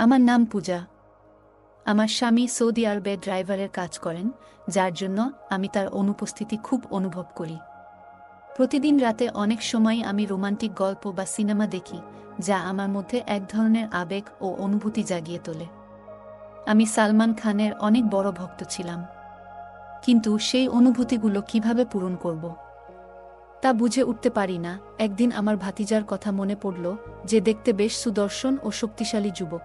আমার নাম পূজা। আমার স্বামী সৌদি আরবে ড্রাইভারের কাজ করেন, যার জন্য আমি তার অনুপস্থিতি খুব অনুভব করি। প্রতিদিন রাতে অনেক সময় আমি রোমান্টিক গল্প বা সিনেমা দেখি, যা আমার মধ্যে এক ধরনের আবেগ ও অনুভূতি জাগিয়ে তোলে। আমি সালমান খানের অনেক বড় ভক্ত ছিলাম, কিন্তু সেই অনুভূতিগুলো কিভাবে পূরণ করব তা বুঝে উঠতে পারি না। একদিন আমার ভাতিজার কথা মনে পড়ল, যে দেখতে বেশ সুদর্শন ও শক্তিশালী যুবক।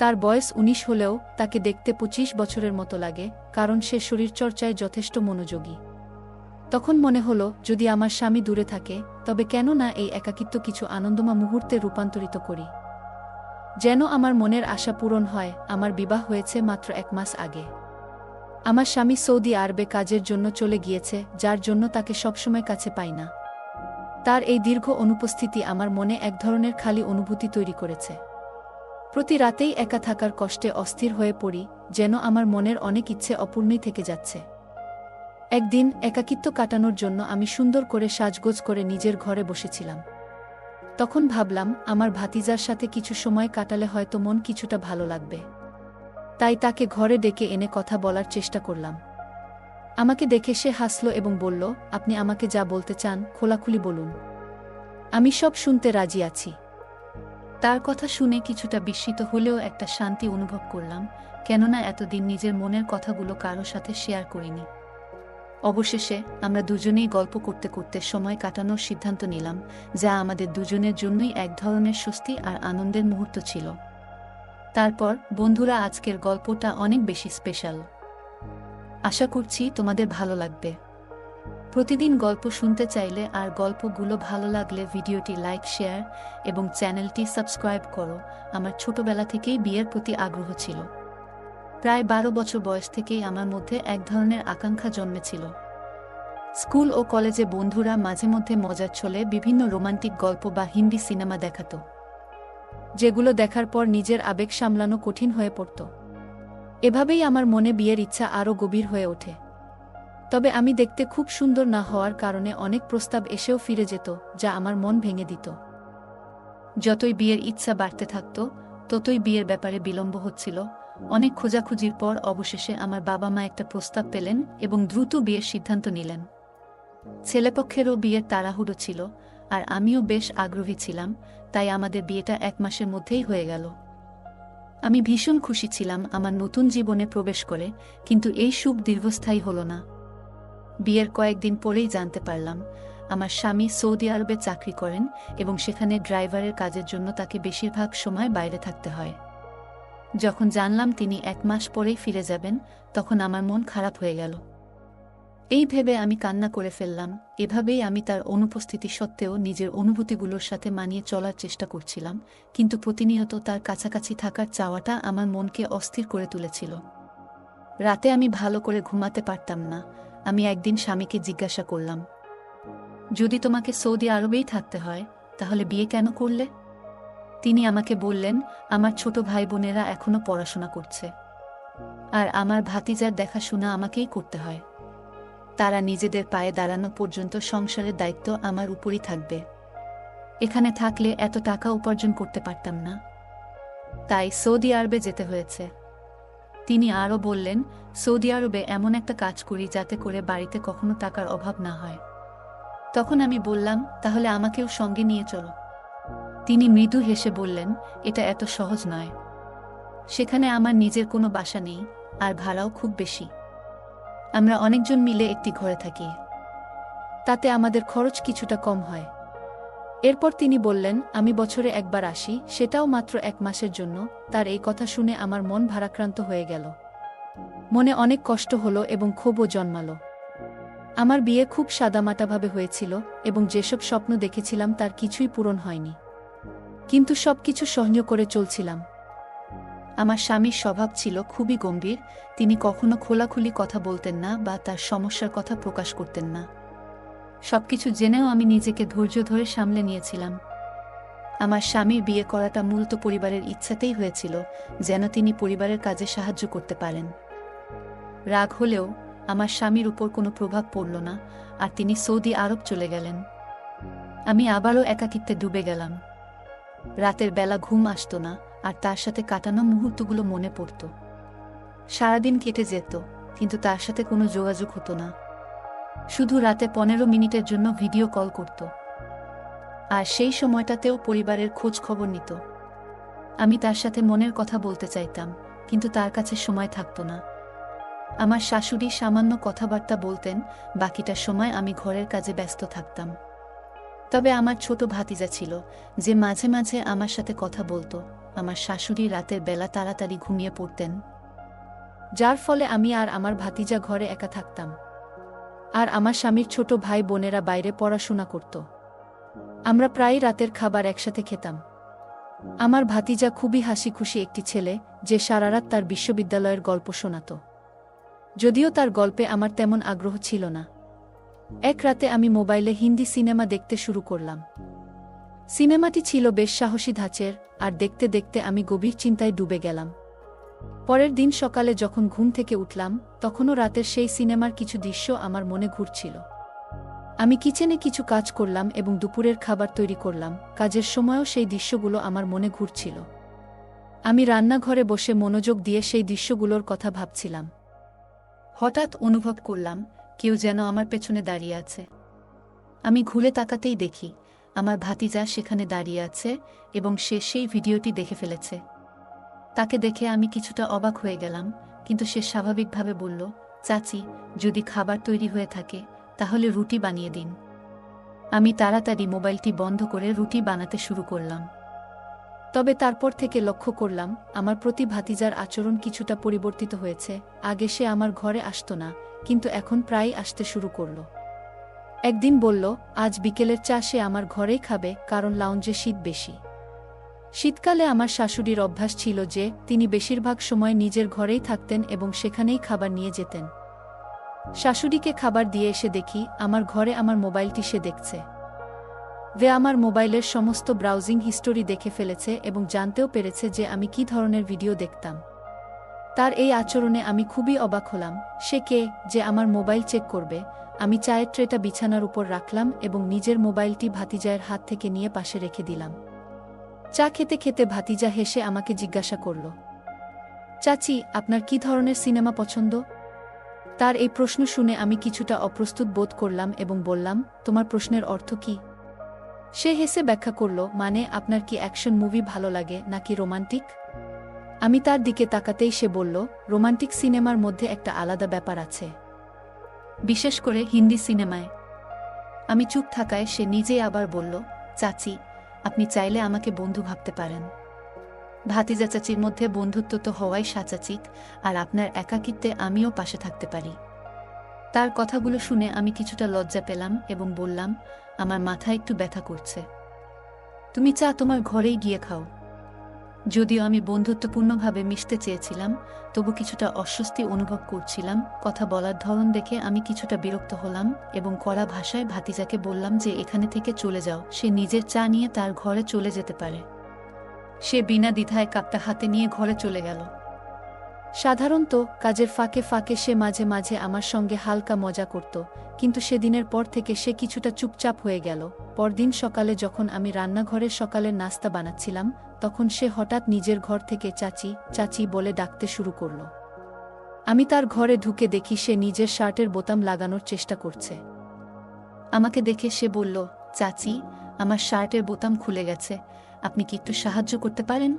তার বয়স ১৯ হলেও তাকে দেখতে ২৫ বছরের মতো লাগে, কারণ সে শরীরচর্চায় যথেষ্ট মনোযোগী। তখন মনে হলো, যদি আমার স্বামী দূরে থাকে, তবে কেন না এই একাকিত্ব কিছু আনন্দময় মুহূর্তে রূপান্তরিত করি। যেন আমার মনের আশা পূরণ হয়। আমার বিবাহ হয়েছে মাত্র ১ মাস আগে। আমার স্বামী সৌদি আরবে কাজের জন্য চলে গিয়েছে, যার জন্য তাকে সবসময় কাছে পাই না। তার এই দীর্ঘ অনুপস্থিতি আমার মনে এক ধরনের খালি অনুভূতি তৈরি করেছে। প্রতি রাতেই একা থাকার কষ্টে অস্থির হয়ে পড়ি, যেন আমার মনের অনেক ইচ্ছে অপূর্ণই থেকে যাচ্ছে। একদিন একাকিত্ব কাটানোর জন্য আমি সুন্দর করে সাজগোজ করে নিজের ঘরে বসেছিলাম। তখন ভাবলাম, আমার ভাতিজার সাথে কিছু সময় কাটালে হয়তো মন কিছুটা ভালো লাগবে। তাই তাকে ঘরে ডেকে এনে কথা বলার চেষ্টা করলাম। আমাকে দেখে সে হাসল এবং বলল, আপনি আমাকে যা বলতে চান খোলাখুলি বলুন, আমি সব শুনতে রাজি আছি। তার কথা শুনে কিছুটা বিস্মিত হলেও একটা শান্তি অনুভব করলাম, কেননা এতদিন নিজের মনের কথাগুলো কারো সাথে শেয়ার করিনি। অবশেষে আমরা দুজনেই গল্প করতে করতে সময় কাটানোর সিদ্ধান্ত নিলাম, যা আমাদের দুজনের জন্যই এক ধরনের স্বস্তি আর আনন্দের মুহূর্ত ছিল। তারপর বন্ধুরা, আজকের গল্পটা অনেক বেশি স্পেশাল। আশা করছি তোমাদের ভালো লাগবে। প্রতিদিন গল্প শুনতে চাইলে আর গল্পগুলো ভালো লাগলে ভিডিওটি লাইক, শেয়ার এবং চ্যানেলটি সাবস্ক্রাইব করো। আমার ছোটবেলা থেকেই বিয়ের প্রতি আগ্রহ ছিল। প্রায় ১২ বছর বয়স থেকেই আমার মধ্যে এক ধরনের আকাঙ্ক্ষা জন্মেছিল। স্কুল ও কলেজে বন্ধুরা মাঝে মধ্যে মজার ছলে বিভিন্ন রোমান্টিক গল্প বা হিন্দি সিনেমা দেখাতো, যেগুলো দেখার পর নিজের আবেগ সামলানো কঠিন হয়ে পড়ত। এভাবেই আমার মনে বিয়ের ইচ্ছা আরও গভীর হয়ে ওঠে। তবে আমি দেখতে খুব সুন্দর না হওয়ার কারণে অনেক প্রস্তাব এসেও ফিরে যেত, যা আমার মন ভেঙে দিত। যতই বিয়ের ইচ্ছা বাড়তে থাকত, ততই বিয়ের ব্যাপারে বিলম্ব হচ্ছিল। অনেক খোঁজাখুঁজির পর অবশেষে আমার বাবা মা একটা প্রস্তাব পেলেন এবং দ্রুত বিয়ের সিদ্ধান্ত নিলেন। ছেলেপক্ষেরও বিয়ের তাড়াহুড়ো ছিল, আর আমিও বেশ আগ্রহী ছিলাম, তাই আমাদের বিয়েটা ১ মাসের মধ্যেই হয়ে গেল। আমি ভীষণ খুশি ছিলাম আমার নতুন জীবনে প্রবেশ করে, কিন্তু এই সুখ দীর্ঘস্থায়ী হলো না। বিয়ের কয়েকদিন পরেই জানতে পারলাম, আমার স্বামী সৌদি আরবে চাকরি করেন এবং সেখানে ড্রাইভারের কাজের জন্য তাকে বেশিরভাগ সময় বাইরে থাকতে হয়। যখন জানলাম তিনি ১ মাস পরেই ফিরে যাবেন, তখন আমার মন খারাপ হয়ে গেল। এই ভেবে আমি কান্না করে ফেললাম। এভাবেই আমি তার অনুপস্থিতি সত্ত্বেও নিজের অনুভূতিগুলোর সাথে মানিয়ে চলার চেষ্টা করছিলাম, কিন্তু প্রতিনিয়ত তার কাছাকাছি থাকার চাওয়াটা আমার মনকে অস্থির করে তুলেছিল। রাতে আমি ভালো করে ঘুমাতে পারতাম না। আমি একদিন স্বামীকে জিজ্ঞাসা করলাম, যদি তোমাকে সৌদি আরবেই থাকতে হয়, তাহলে বিয়ে কেন করলে? তিনি আমাকে বললেন, আমার ছোট ভাই বোনেরা এখনো পড়াশোনা করছে, আর আমার ভাতিজার দেখাশোনা আমাকেই করতে হয়। তারা নিজেদের পায়ে দাঁড়ানো পর্যন্ত সংসারের দায়িত্ব আমার উপরই থাকবে। এখানে থাকলে এত টাকা উপার্জন করতে পারতাম না, তাই সৌদি আরবে যেতে হয়েছে। তিনি আরও বললেন, সৌদি আরবে এমন একটা কাজ করি যাতে করে বাড়িতে কখনো টাকার অভাব না হয়। তখন আমি বললাম, তাহলে আমাকেও সঙ্গে নিয়ে চলো। তিনি মৃদু হেসে বললেন, এটা এত সহজ নয়। সেখানে আমার নিজের কোনো বাসা নেই, আর ভাড়াও খুব বেশি। আমরা অনেকজন মিলে একটি ঘরে থাকি, তাতে আমাদের খরচ কিছুটা কম হয়। এরপর তিনি বললেন, আমি বছরে একবার আসি, সেটাও মাত্র ১ মাসের জন্য। তার এই কথা শুনে আমার মন ভারাক্রান্ত হয়ে গেল। মনে অনেক কষ্ট হলো এবং ক্ষোভও জন্মালো। আমার বিয়ে খুব সাদামাটাভাবে হয়েছিল এবং যেসব স্বপ্ন দেখেছিলাম তার কিছুই পূরণ হয়নি, কিন্তু সবকিছু সহ্য করে চলছিলাম। আমার স্বামীর স্বভাব ছিল খুবই গম্ভীর। তিনি কখনো খোলাখুলি কথা বলতেন না বা তার সমস্যার কথা প্রকাশ করতেন না। সবকিছু জেনেও আমি নিজেকে ধৈর্য ধরে সামলে নিয়েছিলাম। আমার স্বামীর বিয়ে করাটা মূলত পরিবারের ইচ্ছাতেই হয়েছিল, যেন তিনি পরিবারের কাজে সাহায্য করতে পারেন। রাগ হলেও আমার স্বামীর উপর কোনো প্রভাব পড়ল না, আর তিনি সৌদি আরব চলে গেলেন। আমি আবারও একাকিত্বে ডুবে গেলাম। রাতের বেলা ঘুম আসতো না, আর তার সাথে কাটানো মুহূর্তগুলো মনে পড়ত। সারাদিন কেটে যেত, কিন্তু তার সাথে কোনো যোগাযোগ হতো না। শুধু রাতে 15 মিনিটের জন্য ভিডিও কল করত, আর সেই সময়টাতেও পরিবারের খোঁজ খবর নিত। আমি তার সাথে মনের কথা বলতে চাইতাম, কিন্তু তার কাছে সময় থাকত না। আমার শাশুড়ি সামান্য কথাবার্তা বলতেন, বাকিটা সময় আমি ঘরের কাজে ব্যস্ত থাকতাম। তবে আমার ছোট ভাতিজা ছিল, যে মাঝে মাঝে আমার সাথে কথা বলতো। আমার শাশুড়ি রাতের বেলা তাড়াতাড়ি ঘুমিয়ে পড়তেন, যার ফলে আমি আর আমার ভাতিজা ঘরে একা থাকতাম। আর আমার স্বামীর ছোট ভাই বোনেরা বাইরে পড়াশোনা করত। আমরা প্রায় রাতের খাবার একসাথে খেতাম। আমার ভাতিজা খুবই হাসিখুশি একটি ছেলে, যে সারারাত তার বিশ্ববিদ্যালয়ের গল্প শোনাত। যদিও তার গল্পে আমার তেমন আগ্রহ ছিল না। এক রাতে আমি মোবাইলে হিন্দি সিনেমা দেখতে শুরু করলাম। সিনেমাটি ছিল বেশ সাহসী ধাঁচের, আর দেখতে দেখতে আমি গভীর চিন্তায় ডুবে গেলাম। পরের দিন সকালে যখন ঘুম থেকে উঠলাম, তখনও রাতের সেই সিনেমার কিছু দৃশ্য আমার মনে ঘুরছিল। আমি কিচেনে কিছু কাজ করলাম এবং দুপুরের খাবার তৈরি করলাম। কাজের সময়ও সেই দৃশ্যগুলো আমার মনে ঘুরছিল। আমি রান্নাঘরে বসে মনোযোগ দিয়ে সেই দৃশ্যগুলোর কথা ভাবছিলাম। হঠাৎ অনুভব করলাম কেউ যেন আমার পেছনে দাঁড়িয়ে আছে। আমি ঘুরে তাকাতেই দেখি আমার ভাতিজা সেখানে দাঁড়িয়ে আছে, এবং সে সেই ভিডিওটি দেখে ফেলেছে। তাকে দেখে আমি কিছুটা অবাক হয়ে গেলাম, কিন্তু সে স্বাভাবিকভাবে বলল, চাচি, যদি খাবার তৈরি হয়ে থাকে তাহলে রুটি বানিয়ে দিন। আমি তাড়াতাড়ি মোবাইলটি বন্ধ করে রুটি বানাতে শুরু করলাম। তবে তারপর থেকে লক্ষ্য করলাম আমার প্রতি ভাতিজার আচরণ কিছুটা পরিবর্তিত হয়েছে। আগে সে আমার ঘরে আসতো না, কিন্তু এখন প্রায়ই আসতে শুরু করল। একদিন বলল, আজ বিকেলের চা সে আমার ঘরেই খাবে, কারণ লাউঞ্জে শীত বেশি। শীতকালে আমার শাশুড়ির অভ্যাস ছিল যে তিনি বেশিরভাগ সময় নিজের ঘরেই থাকতেন এবং সেখানেই খাবার নিয়ে যেতেন। শাশুড়িকে খাবার দিয়ে এসে দেখি আমার ঘরে আমার মোবাইলটি সে দেখছে। আমার মোবাইলের সমস্ত ব্রাউজিং হিস্টোরি দেখে ফেলেছে এবং জানতেও পেরেছে যে আমি কী ধরনের ভিডিও দেখতাম। তার এই আচরণে আমি খুবই অবাক হলাম। সে কে যে আমার মোবাইল চেক করবে? আমি চায়ের ট্রেটা বিছানার উপর রাখলাম এবং নিজের মোবাইলটি ভাতিজায়ের হাত থেকে নিয়ে পাশে রেখে দিলাম। চা খেতে খেতে ভাতিজা হেসে আমাকে জিজ্ঞাসা করল, চাচি, আপনার কী ধরনের সিনেমা পছন্দ? তার এই প্রশ্ন শুনে আমি কিছুটা অপ্রস্তুত বোধ করলাম এবং বললাম, তোমার প্রশ্নের অর্থ কী? সে হেসে ব্যাখ্যা করল, মানে আপনার কি অ্যাকশন মুভি ভালো লাগে নাকি রোমান্টিক? আমি তার দিকে তাকাতেই সে বলল, রোমান্টিক সিনেমার মধ্যে একটা আলাদা ব্যাপার আছে, বিশেষ করে হিন্দি সিনেমায়। আমি চুপ থাকায় সে নিজেই আবার বলল, চাচি, আপনি চাইলে আমাকে বন্ধু ভাবতে পারেন। ভাতিজা চাচির মধ্যে বন্ধুত্ব তো হওয়াই স্বাভাবিক, আর আপনার একাকিত্বে আমিও পাশে থাকতে পারি। তার কথাগুলো শুনে আমি কিছুটা লজ্জা পেলাম এবং বললাম, আমার মাথা একটু ব্যথা করছে। তুমি চা তোমার ঘরেই গিয়ে খাও। যদিও আমি বন্ধুত্বপূর্ণভাবে মিশতে চেয়েছিলাম, তবু কিছুটা অস্বস্তি অনুভব করছিলাম। কথা বলার ধরন দেখে আমি কিছুটা বিরক্ত হলাম এবং কড়া ভাষায় ভাতিজাকে বললাম যে এখানে থেকে চলে যাও, সে নিজের চা নিয়ে তার ঘরে চলে যেতে পারে। সে বিনা দ্বিধায় কাপটা হাতে নিয়ে ঘরে চলে গেল। সাধারণত কাজের ফাঁকে ফাঁকে সে মাঝে মাঝে আমার সঙ্গে হালকা মজা করত, কিন্তু সেদিনের পর থেকে সে কিছুটা চুপচাপ হয়ে গেল। পরদিন সকালে যখন আমি রান্নাঘরে সকালের নাস্তা বানাচ্ছিলাম, তখন সে হঠাৎ নিজের ঘর থেকে চাচি চাচি বলে ডাকতে শুরু করল। আমি তার ঘরে ঢুকে দেখি সে নিজের শার্টের বোতাম লাগানোর চেষ্টা করছে। আমাকে দেখে সে বলল, চাচি, আমার শার্টের বোতাম খুলে গেছে, আপনি কি একটু সাহায্য করতে পারেন?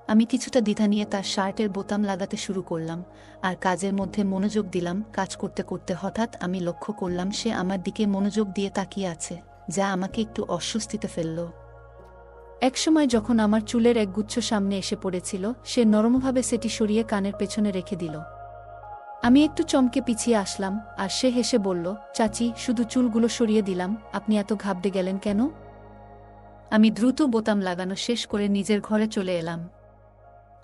আমি কিছুটা দ্বিধা নিয়ে তার শার্টের বোতাম লাগাতে শুরু করলাম আর কাজের মধ্যে মনোযোগ দিলাম। কাজ করতে করতে হঠাৎ আমি লক্ষ্য করলাম সে আমার দিকে মনোযোগ দিয়ে তাকিয়ে আছে, যা আমাকে একটু অস্বস্তিতে ফেলল। একসময় যখন আমার চুলের একগুচ্ছ সামনে এসে পড়েছিল, সে নরমভাবে সেটি সরিয়ে কানের পেছনে রেখে দিল। আমি একটু চমকে পিছিয়ে আসলাম, আর সে হেসে বলল, চাচি, শুধু চুলগুলো সরিয়ে দিলাম, আপনি এত ঘাবড়ে গেলেন কেন? আমি দ্রুত বোতাম লাগানো শেষ করে নিজের ঘরে চলে এলাম।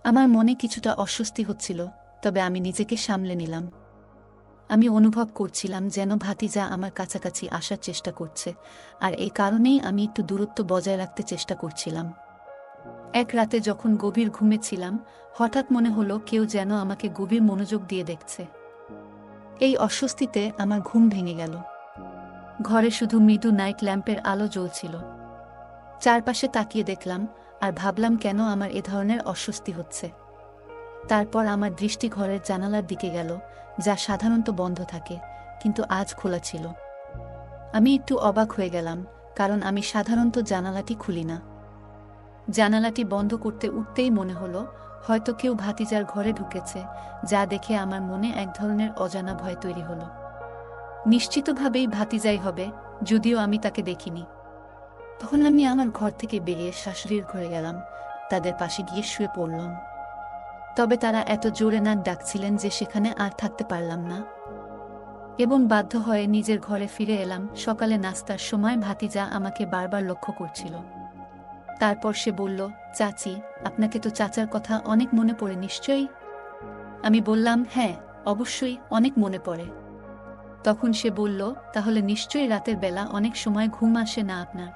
আমার মনে কিছুটা অস্বস্তি হচ্ছিল, তবে আমি নিজেকে সামলে নিলাম। আমি অনুভব করছিলাম যেন ভাতিজা আমার কাছাকাছি আসার চেষ্টা করছে, আর এই কারণেই আমি একটু দূরত্ব বজায় রাখতে চেষ্টা করছিলাম। এক রাতে যখন গভীর ঘুমেছিলাম, হঠাৎ মনে হলো কেউ যেন আমাকে গভীর মনোযোগ দিয়ে দেখছে। এই অস্বস্তিতে আমার ঘুম ভেঙে গেল। ঘরে শুধু মৃদু নাইট ল্যাম্পের আলো জ্বলছিল। চারপাশে তাকিয়ে দেখলাম আর ভাবলাম কেন আমার এ ধরনের অস্বস্তি হচ্ছে। তারপর আমার দৃষ্টি ঘরের জানালার দিকে গেল, যা সাধারণত বন্ধ থাকে, কিন্তু আজ খোলা ছিল। আমি একটু অবাক হয়ে গেলাম, কারণ আমি সাধারণত জানালাটি খুলি না। জানালাটি বন্ধ করতে উঠতেই মনে হলো হয়তো কেউ ভাতিজার ঘরে ঢুকেছে, যা দেখে আমার মনে এক ধরনের অজানা ভয় তৈরি হলো। নিশ্চিতভাবেই ভাতিজাই হবে, যদিও আমি তাকে দেখিনি। তখন আমি আমার ঘর থেকে বেরিয়ে শাশুড়ির ঘরে গেলাম, তাদের পাশে গিয়ে শুয়ে পড়লাম। তবে তারা এত জোরে নাক ডাকছিলেন যে সেখানে আর থাকতে পারলাম না এবং বাধ্য হয়ে নিজের ঘরে ফিরে এলাম। সকালে নাস্তার সময় ভাতিজা আমাকে বারবার লক্ষ্য করছিল। তারপর সে বলল, চাচি, আপনাকে তো চাচার কথা অনেক মনে পড়ে নিশ্চয়ই? আমি বললাম, হ্যাঁ, অবশ্যই অনেক মনে পড়ে। তখন সে বলল, তাহলে নিশ্চয়ই রাতের বেলা অনেক সময় ঘুম আসে না আপনার?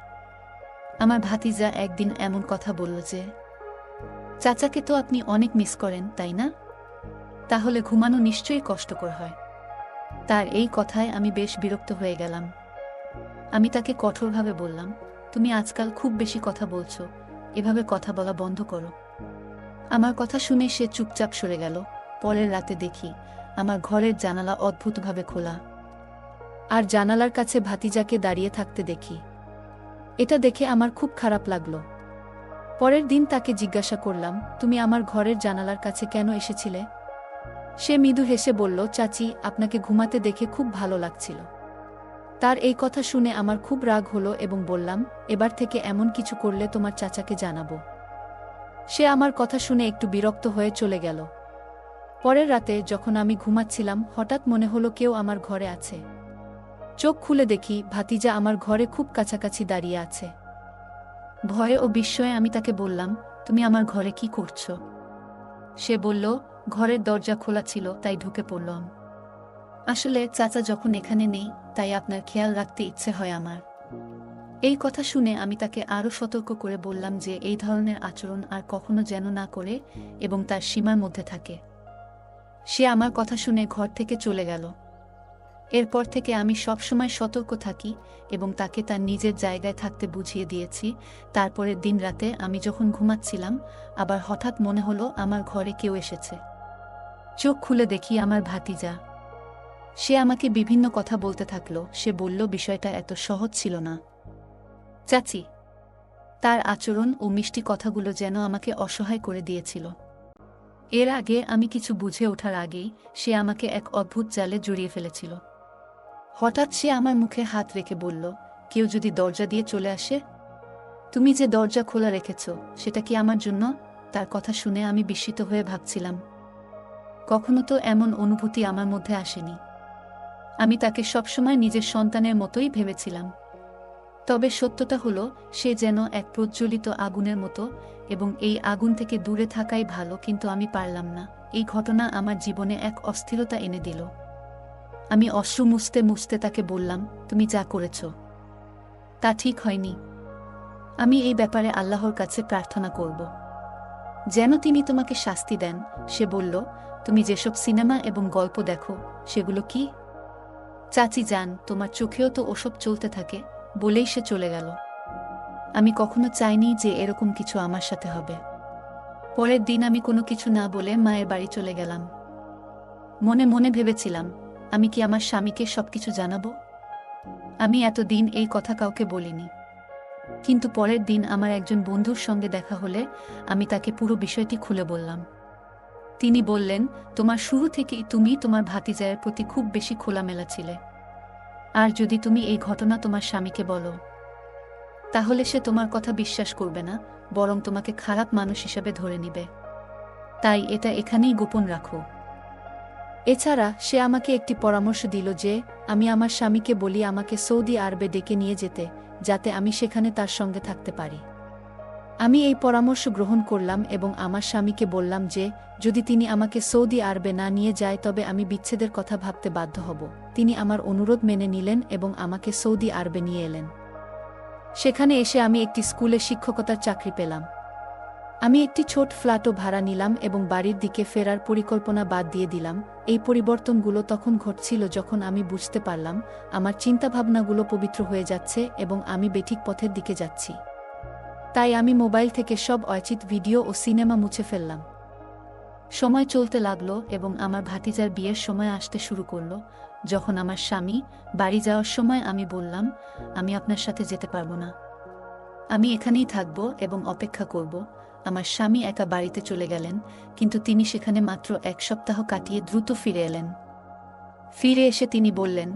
আমার ভাতিজা একদিন এমন কথা বলল যে, চাচাকে তো আপনি অনেক মিস করেন, তাই না? তাহলে ঘুমানো নিশ্চয়ই কষ্টকর হয়। তার এই কথায় আমি বেশ বিরক্ত হয়ে গেলাম। আমি তাকে কঠোরভাবে বললাম, তুমি আজকাল খুব বেশি কথা বলছো, এভাবে কথা বলা বন্ধ করো। আমার কথা শুনে সে চুপচাপ সরে গেল। পরের রাতে দেখি আমার ঘরের জানালা অদ্ভুতভাবে খোলা, আর জানালার কাছে ভাতিজাকে দাঁড়িয়ে থাকতে দেখি। এটা দেখে আমার খুব খারাপ লাগলো। পরের দিন তাকে জিজ্ঞাসা করলাম, তুমি আমার ঘরের জানালার কাছে কেন এসেছিলে? সে মৃদু হেসে বলল, চাচি, আপনাকে ঘুমাতে দেখে খুব ভালো লাগছিল। তার এই কথা শুনে আমার খুব রাগ হলো এবং বললাম, এবার থেকে এমন কিছু করলে তোমার চাচাকে জানাবো। সে আমার কথা শুনে একটু বিরক্ত হয়ে চলে গেল। পরের রাতে যখন আমি ঘুমাচ্ছিলাম, হঠাৎ মনে হলো কেউ আমার ঘরে আছে। চোখ খুলে দেখি ভাতিজা আমার ঘরে খুব কাছাকাছি দাঁড়িয়ে আছে। ভয়ে ও বিস্ময়ে আমি তাকে বললাম, তুমি আমার ঘরে কি করছো? সে বলল, ঘরের দরজা খোলা ছিল তাই ঢুকে পড়লাম। আসলে চাচা যখন এখানে নেই, তাই আপনার খেয়াল রাখতে ইচ্ছে হয় আমার। এই কথা শুনে আমি তাকে আরও সতর্ক করে বললাম যে এই ধরনের আচরণ আর কখনো যেন না করে এবং তার সীমার মধ্যে থাকে। সে আমার কথা শুনে ঘর থেকে চলে গেল। এরপর থেকে আমি সবসময় সতর্ক থাকি এবং তাকে তার নিজের জায়গায় থাকতে বুঝিয়ে দিয়েছি। তারপরের দিন রাতে আমি যখন ঘুমাচ্ছিলাম, আবার হঠাৎ মনে হলো আমার ঘরে কেউ এসেছে। চোখ খুলে দেখি আমার ভাতিজা। সে আমাকে বিভিন্ন কথা বলতে থাকলো। সে বলল, বিষয়টা এত সহজ ছিল না চাচি। তার আচরণ ও মিষ্টি কথাগুলো যেন আমাকে অসহায় করে দিয়েছিল। এর আগে আমি কিছু বুঝে ওঠার আগেই সে আমাকে এক অদ্ভুত জালে জড়িয়ে ফেলেছিল। হঠাৎ সে আমার মুখে হাত রেখে বলল, কেউ যদি দরজা দিয়ে চলে আসে? তুমি যে দরজা খোলা রেখেছ, সেটা কি আমার জন্য? তার কথা শুনে আমি বিস্মিত হয়ে ভাবছিলাম, কখনো তো এমন অনুভূতি আমার মধ্যে আসেনি। আমি তাকে সবসময় নিজের সন্তানের মতোই ভেবেছিলাম। তবে সত্যটা হলো, সে যেন এক প্রজ্বলিত আগুনের মতো, এবং এই আগুন থেকে দূরে থাকাই ভালো, কিন্তু আমি পারলাম না। এই ঘটনা আমার জীবনে এক অস্থিরতা এনে দিল। আমি অশ্রু মুছতে মুছতে তাকে বললাম, তুমি যা করেছ তা ঠিক হয়নি। আমি এই ব্যাপারে আল্লাহর কাছে প্রার্থনা করব যেন তিনি তোমাকে শাস্তি দেন। সে বলল, তুমি যেসব সিনেমা এবং গল্প দেখো, সেগুলো কি? চাচি যান, তোমার চোখেও তো ওসব চলতে থাকে, বলেই সে চলে গেল। আমি কখনো চাইনি যে এরকম কিছু আমার সাথে হবে। পরের দিন আমি কোনো কিছু না বলে মায়ের বাড়ি চলে গেলাম। মনে মনে ভেবেছিলাম, আমি কি আমার স্বামীকে সবকিছু জানাবো? আমি এতদিন এই কথা কাউকে বলিনি। কিন্তু পরের দিন আমার একজন বন্ধুর সঙ্গে দেখা হলে আমি তাকে পুরো বিষয়টি খুলে বললাম। তিনি বললেন, তোমার শুরু থেকেই তুমি তোমার ভাতিজায়ের প্রতি খুব বেশি খোলামেলা ছিলে। আর যদি তুমি এই ঘটনা তোমার স্বামীকে বলো, তাহলে সে তোমার কথা বিশ্বাস করবে না, বরং তোমাকে খারাপ মানুষ হিসাবে ধরে নিবে। তাই এটা এখানেই গোপন রাখো। এছাড়া সে আমাকে একটি পরামর্শ দিল যে আমি আমার স্বামীকে বলি আমাকে সৌদি আরবে ডেকে নিয়ে যেতে, যাতে আমি সেখানে তার সঙ্গে থাকতে পারি। আমি এই পরামর্শ গ্রহণ করলাম এবং আমার স্বামীকে বললাম যে যদি তিনি আমাকে সৌদি আরবে না নিয়ে যায় তবে আমি বিচ্ছেদের কথা ভাবতে বাধ্য হব। তিনি আমার অনুরোধ মেনে নিলেন এবং আমাকে সৌদি আরবে নিয়ে এলেন। সেখানে এসে আমি একটি স্কুলে শিক্ষকতার চাকরি পেলাম। আমি একটি ছোট ফ্ল্যাটও ভাড়া নিলাম এবং বাড়ির দিকে ফেরার পরিকল্পনা বাদ দিয়ে দিলাম। এই পরিবর্তনগুলো তখন ঘটছিল যখন আমি বুঝতে পারলাম আমার চিন্তাভাবনাগুলো পবিত্র হয়ে যাচ্ছে এবং আমি বেঠিক পথের দিকে যাচ্ছি। তাই আমি মোবাইল থেকে সব অচিত ভিডিও ও সিনেমা মুছে ফেললাম। সময় চলতে লাগলো এবং আমার ভাতিজার বিয়ের সময় আসতে শুরু করলো। যখন আমার স্বামী বাড়ি যাওয়ার সময় আমি বললাম, আমি আপনার সাথে যেতে পারবো না, আমি এখানেই থাকব এবং অপেক্ষা করব। আমার স্বামী একা বাড়িতে চলে গেলেন, কিন্তু তিনি সেখানে মাত্র 1 সপ্তাহ কাটিয়ে দ্রুত ফিরে এলেন। ফিরে এসে তিনি বললেন,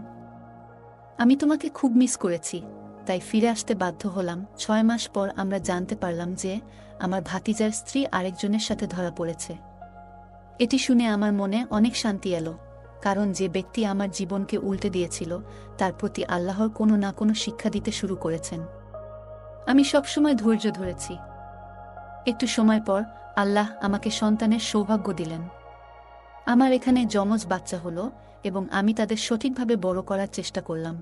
আমি তোমাকে খুব মিস করেছি, তাই ফিরে আসতে বাধ্য হলাম। 6 মাস পর আমরা জানতে পারলাম যে আমার ভাতিজার স্ত্রী আরেকজনের সাথে ধরা পড়েছে। এটি শুনে আমার মনে অনেক শান্তি এলো, কারণ যে ব্যক্তি আমার জীবনকে উল্টে দিয়েছিল তার প্রতি আল্লাহর কোনো না কোনো শিক্ষা দিতে শুরু করেছেন। আমি সবসময় ধৈর্য ধরেছি। একটু সময় পর আল্লাহ আমাকে সন্তানের সৌভাগ্য দিলেন। আমার এখানে যমজ বাচ্চা হলো এবং আমি তাদের সঠিকভাবে বড় করার চেষ্টা করলাম।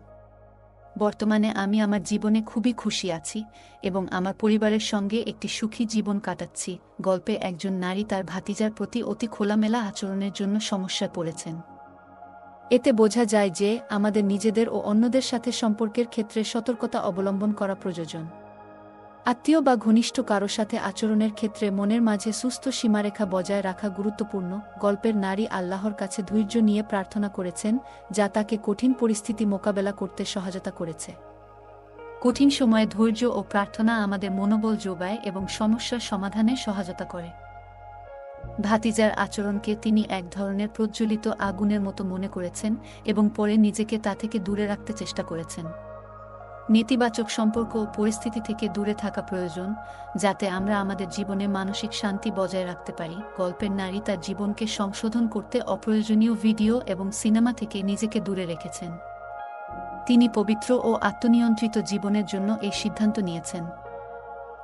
বর্তমানে আমি আমার জীবনে খুবই খুশি আছি এবং আমার পরিবারের সঙ্গে একটি সুখী জীবন কাটাচ্ছি। গল্পে একজন নারী তার ভাতিজার প্রতি অতি খোলামেলা আচরণের জন্য সমস্যায় পড়েছেন। এতে বোঝা যায় যে আমাদের নিজেদের ও অন্যদের সাথে সম্পর্কের ক্ষেত্রে সতর্কতা অবলম্বন করা প্রয়োজন। আত্মীয় বা ঘনিষ্ঠ কারো সাথে আচরণের ক্ষেত্রে মনের মাঝে সুস্থ সীমারেখা বজায় রাখা গুরুত্বপূর্ণ। গল্পের নারী আল্লাহর কাছে ধৈর্য নিয়ে প্রার্থনা করেছেন, যা তাকে কঠিন পরিস্থিতি মোকাবেলা করতে সহায়তা করেছে। কঠিন সময়ে ধৈর্য ও প্রার্থনা আমাদের মনোবল যোগায় এবং সমস্যার সমাধানে সহায়তা করে। ভাতিজার আচরণকে তিনি এক ধরনের প্রজ্বলিত আগুনের মতো মনে করেছেন এবং পরে নিজেকে তা থেকে দূরে রাখতে চেষ্টা করেছেন। নেতিবাচক সম্পর্ক ও পরিস্থিতি থেকে দূরে থাকা প্রয়োজন, যাতে আমরা আমাদের জীবনে মানসিক শান্তি বজায় রাখতে পারি। গল্পের নারী তার জীবনকে সংশোধন করতে অপ্রয়োজনীয় ভিডিও এবং সিনেমা থেকে নিজেকে দূরে রেখেছেন। তিনি পবিত্র ও আত্মনিয়ন্ত্রিত জীবনের জন্য এই সিদ্ধান্ত নিয়েছেন।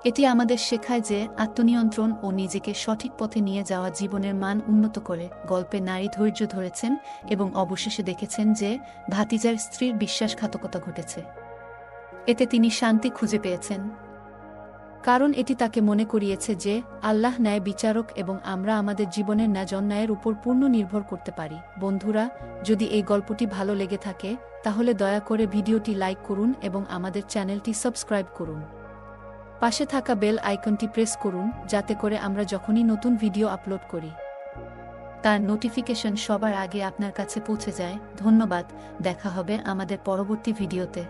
এটি আমাদের শেখায় যে আত্মনিয়ন্ত্রণ ও নিজেকে সঠিক পথে নিয়ে যাওয়া জীবনের মান উন্নত করে। গল্পে নারী ধৈর্য ধরেছেন এবং অবশেষে দেখেছেন যে ভাতিজার স্ত্রীর বিশ্বাসঘাতকতা ঘটেছে। এতে তিনি শান্তি খুঁজে পেয়েছেন, কারণ এটি তাকে মনে করিয়েছে যে আল্লাহ ন্যায় বিচারক এবং আমরা আমাদের জীবনের ন্যায়ের উপর পূর্ণ নির্ভর করতে পারি। বন্ধুরা, যদি এই গল্পটি ভালো লেগে থাকে তাহলে দয়া করে ভিডিওটি লাইক করুন এবং আমাদের চ্যানেলটি সাবস্ক্রাইব করুন। পাশে থাকা বেল আইকনটি প্রেস করুন, যাতে করে আমরা যখনই নতুন ভিডিও আপলোড করি তার নোটিফিকেশন সবার আগে আপনার কাছে পৌঁছে যায়। ধন্যবাদ, দেখা হবে আমাদের পরবর্তী ভিডিওতে।